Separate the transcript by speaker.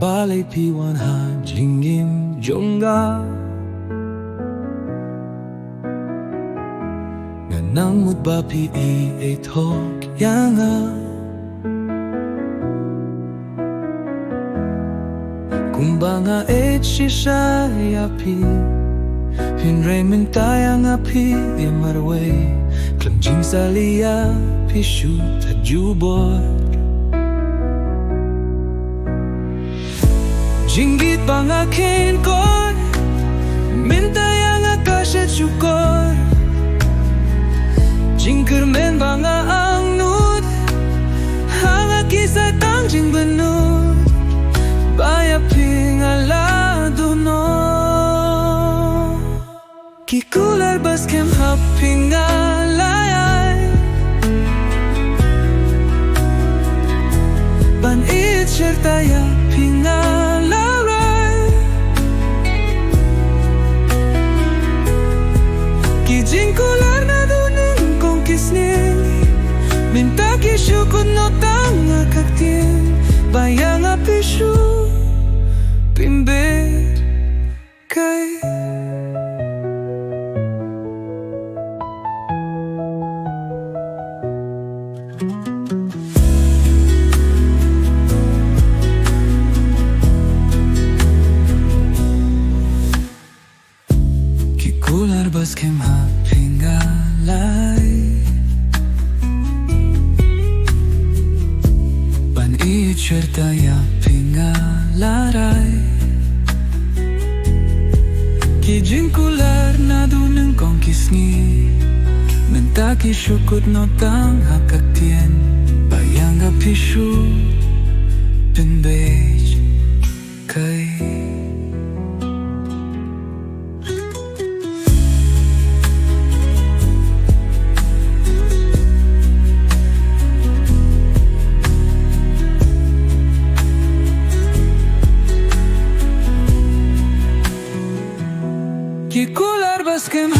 Speaker 1: Balei piwan ha Jingim Jong nga nang mutbapi ay tok yanga kumbaga shisha yapi hinray mentaya ngapi di marway klangjing salia pishu tajubor Jinggit bang akin kon Mintaya nga kasya chukor Jingkermen bang ang nud Hanga kisay tang jing benut Baya pingalado no Kikular baskem hapingalayay Ban it shertaya pingalayay Jingkular na duneng kong kisnin Minta kisyukod no tanga kaktin Bayang apisyu Pimbe kay Kikular baskem hapingalay Ban icertaya pingalaray Kijingkular na duneng kong kisngi Mentaki syukut no tang hakaktien Bayang apisyu Pinbej kay Kikular baskem